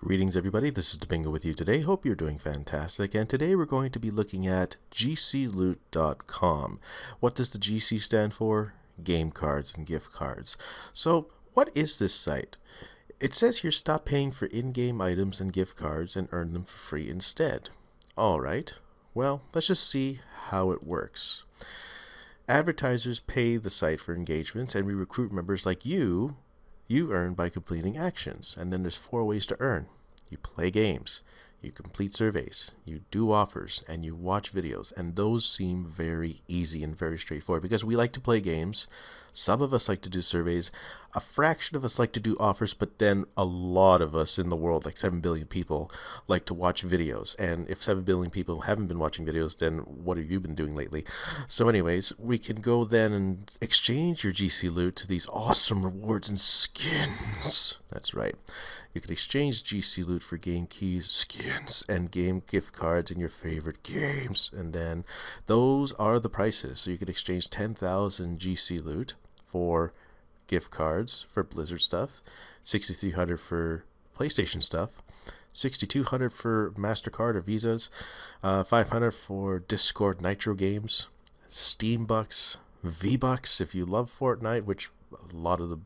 Greetings everybody, this is Domingo with you today. Hope you're doing fantastic, and today we're going to be looking at gcloot.com. What does the GC stand for? Game cards and gift cards. So what is this site? It says here stop paying for in-game items and gift cards and earn them for free instead. Alright, well let's just see how it works. Advertisers pay the site for engagements, and we recruit members like you. You earn by completing actions, and then there's 4 ways to earn. You play games, you complete surveys, you do offers, and you watch videos, and those seem very easy and very straightforward because we like to play games. Some of us like to do surveys, a fraction of us like to do offers, but then a lot of us in the world, like 7 billion people, like to watch videos. And if 7 billion people haven't been watching videos, then what have you been doing lately? So anyways, we can go then and exchange your GC loot to these awesome rewards and skins. That's right. You can exchange GC loot for game keys, skins, and game gift cards in your favorite games. And then those are the prices. So you can exchange 10,000 GC loot for gift cards for Blizzard stuff, 6,300 for PlayStation stuff, 6,200 for MasterCard or Visas, 500 for Discord Nitro games, Steam Bucks, V-Bucks if you love Fortnite, which a lot of the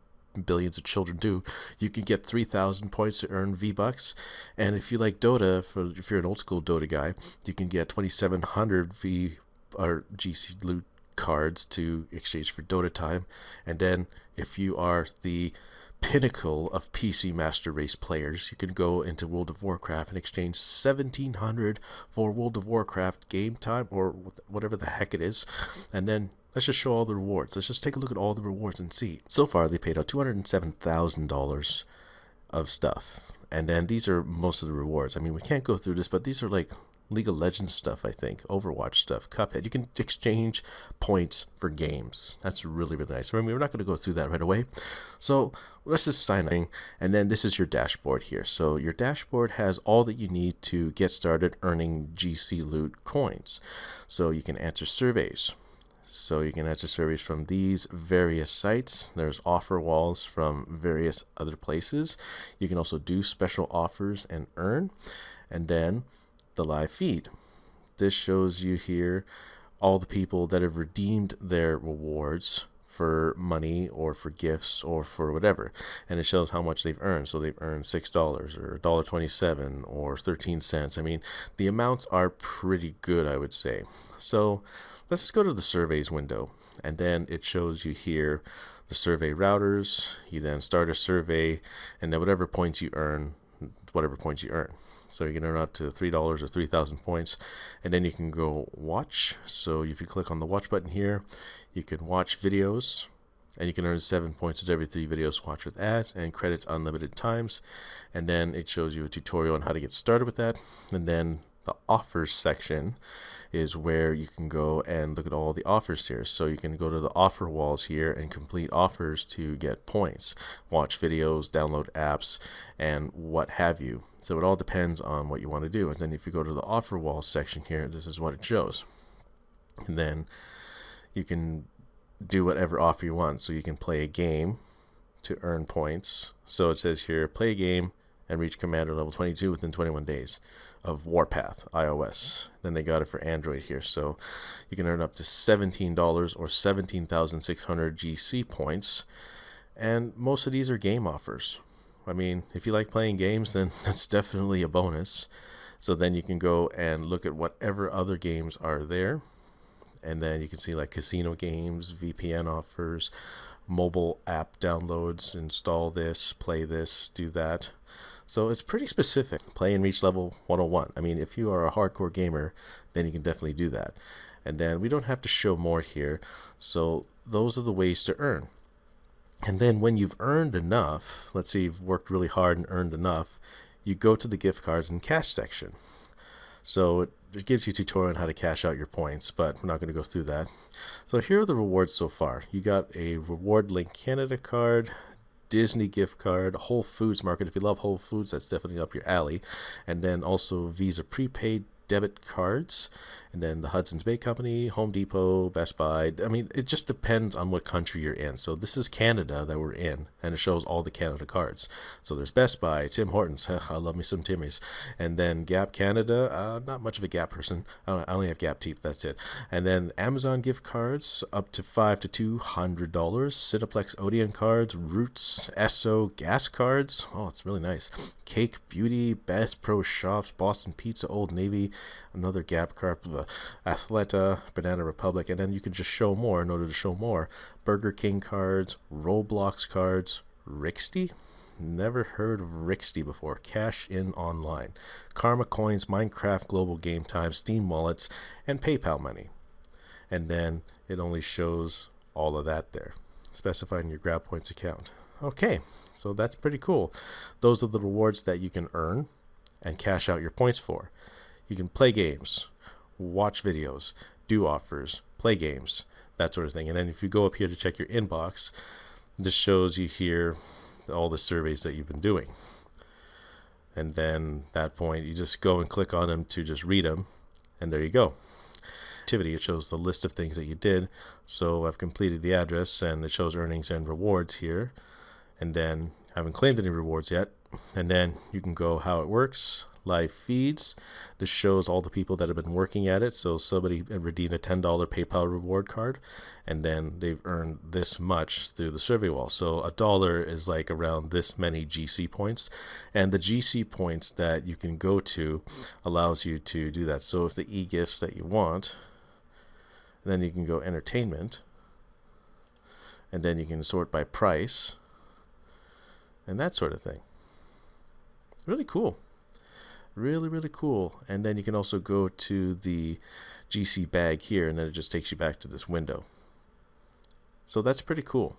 billions of children do. You can get 3,000 points to earn V-Bucks, and if you like Dota, if you're an old school Dota guy, you can get 2,700 V or GC loot cards to exchange for Dota time. And then if you are the pinnacle of PC Master Race players, you can go into World of Warcraft and exchange 1,700 for World of Warcraft game time or whatever the heck it is. And then let's just show all the rewards. Let's just take a look at all the rewards and see. So far they paid out $207,000 of stuff, and then these are most of the rewards. I mean, we can't go through this, but these are like League of Legends stuff, I think, Overwatch stuff, Cuphead. You can exchange points for games. That's really, really nice. Remember, we're not going to go through that right away. So let's just sign in. And then this is your dashboard here. So your dashboard has all that you need to get started earning GC loot coins. So you can answer surveys. So you can answer surveys from these various sites. There's offer walls from various other places. You can also do special offers and earn. And then the live feed. This shows you here all the people that have redeemed their rewards for money or for gifts or for whatever, and it shows how much they've earned. So they've earned $6 or $1.27 or 13 cents. I mean, the amounts are pretty good, I would say. So let's just go to the surveys window, and then it shows you here the survey routers. You then start a survey, and then whatever points you earn. So you can earn up to $3 or 3,000 points, and then you can go watch. So if you click on the watch button here, you can watch videos, and you can earn 7 points with every 3 videos watched with ads, and credits unlimited times. And then it shows you a tutorial on how to get started with that. And then the offers section is where you can go and look at all the offers here. So you can go to the offer walls here and complete offers to get points, watch videos, download apps, and what have you. So it all depends on what you want to do. And then if you go to the offer walls section here, this is what it shows. And then you can do whatever offer you want. So you can play a game to earn points. So it says here, play a game and reach commander level 22 within 21 days of Warpath iOS. Then they got it for Android here, so you can earn up to $17 or 17,600 GC points, and most of these are game offers. I mean, if you like playing games, then that's definitely a bonus. So then you can go and look at whatever other games are there, and then you can see like casino games, VPN offers, mobile app downloads, install this, play this, do that. So it's pretty specific. Play and reach level 101. I mean, if you are a hardcore gamer, then you can definitely do that. And then we don't have to show more here. So those are the ways to earn. And then when you've earned enough, let's say you've worked really hard and earned enough, you go to the gift cards and cash section. So it gives you a tutorial on how to cash out your points, but we're not going to go through that. So here are the rewards so far. You got a Reward Link Canada card, Disney gift card, Whole Foods Market. If you love Whole Foods, that's definitely up your alley. And then also Visa prepaid debit cards, and then the Hudson's Bay Company, Home Depot, Best Buy. I mean, it just depends on what country you're in. So this is Canada that we're in, and it shows all the Canada cards. So there's Best Buy, Tim Hortons, I love me some Timmy's, and then Gap Canada, not much of a Gap person. I only have Gap Teeth, that's it. And then Amazon gift cards up to $5 to $200, Cineplex Odeon cards, Roots, Esso, gas cards. Oh, it's really nice. Cake Beauty, Bass Pro Shops, Boston Pizza, Old Navy, another Gap card, the Athleta, Banana Republic, and then you can just show more in order to show more. Burger King cards, Roblox cards, Rixty. Never heard of Rixty before. Cash in online. Karma coins, Minecraft Global Game Time, Steam wallets, and PayPal money. And then it only shows all of that there, specifying your Grab Points account. Okay, so that's pretty cool. Those are the rewards that you can earn and cash out your points for. You can play games, watch videos, do offers, play games, that sort of thing. And then if you go up here to check your inbox, this shows you here all the surveys that you've been doing. And then at that point, you just go and click on them to just read them, and there you go. Activity, it shows the list of things that you did. So I've completed the address, and it shows earnings and rewards here. And then I haven't claimed any rewards yet. And then you can go how it works. Live feeds. This shows all the people that have been working at it. So somebody redeemed a $10 PayPal reward card, and then they've earned this much through the survey wall. So $1 is like around this many GC points, and the GC points that you can go to allows you to do that. So if the e-gifts that you want, then you can go entertainment, and then you can sort by price and that sort of thing. Really cool. Really, really cool. And then you can also go to the GC bag here, and then it just takes you back to this window. So that's pretty cool.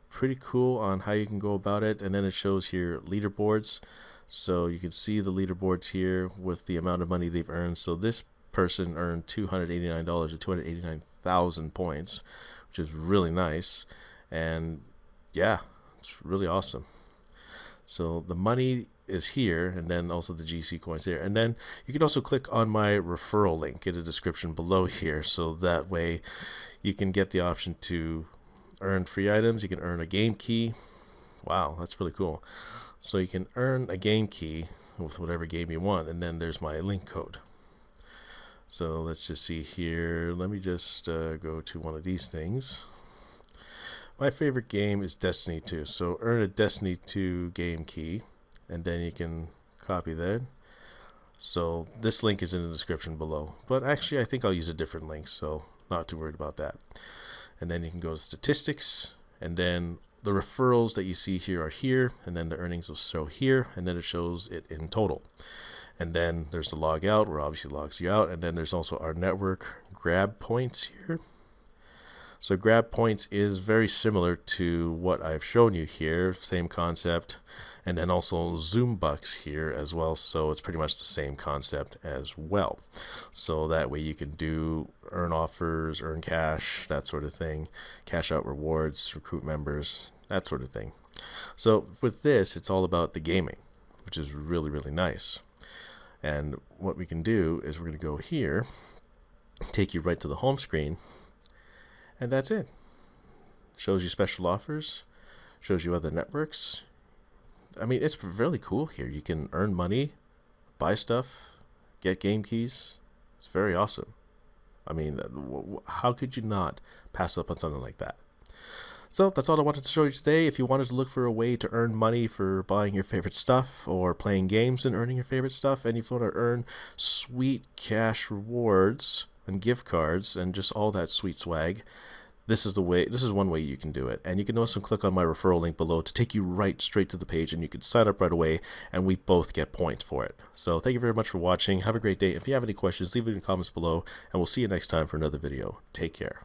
Pretty cool on how you can go about it. And then it shows here leaderboards. So you can see the leaderboards here with the amount of money they've earned. So this person earned $289 or 289,000 points, which is really nice. And yeah, it's really awesome. So the money is here, and then also the GC coins here. And then you can also click on my referral link in the description below here, so that way you can get the option to earn free items. You can earn a game key. Wow, that's really cool. So you can earn a game key with whatever game you want, and then there's my link code. So let's just see here. Let me just go to one of these things. My favorite game is Destiny 2. So earn a Destiny 2 game key, and then you can copy that. So this link is in the description below. But actually, I think I'll use a different link, so not too worried about that. And then you can go to statistics, and then the referrals that you see here are here, and then the earnings will show here, and then it shows it in total. And then there's the log out, where obviously logs you out, and then there's also our network grab points here. So grab points is very similar to what I've shown you here, same concept, and then also Zoom bucks here as well, so it's pretty much the same concept as well. So that way you can do earn offers, earn cash, that sort of thing, cash out rewards, recruit members, that sort of thing. So with this, it's all about the gaming, which is really, really nice. And what we can do is we're going to go here, take you right to the home screen, and that's it. Shows you special offers, shows you other networks. I mean, it's really cool here. You can earn money, buy stuff, get game keys. It's very awesome. I mean, how could you not pass up on something like that? So that's all I wanted to show you today. If you wanted to look for a way to earn money for buying your favorite stuff or playing games and earning your favorite stuff, and if you want to earn sweet cash rewards and gift cards and just all that sweet swag, this is the way. This is one way you can do it. And you can also click on my referral link below to take you right straight to the page, and you can sign up right away, and we both get points for it. So thank you very much for watching. Have a great day. If you have any questions, leave it in the comments below, and we'll see you next time for another video. Take care.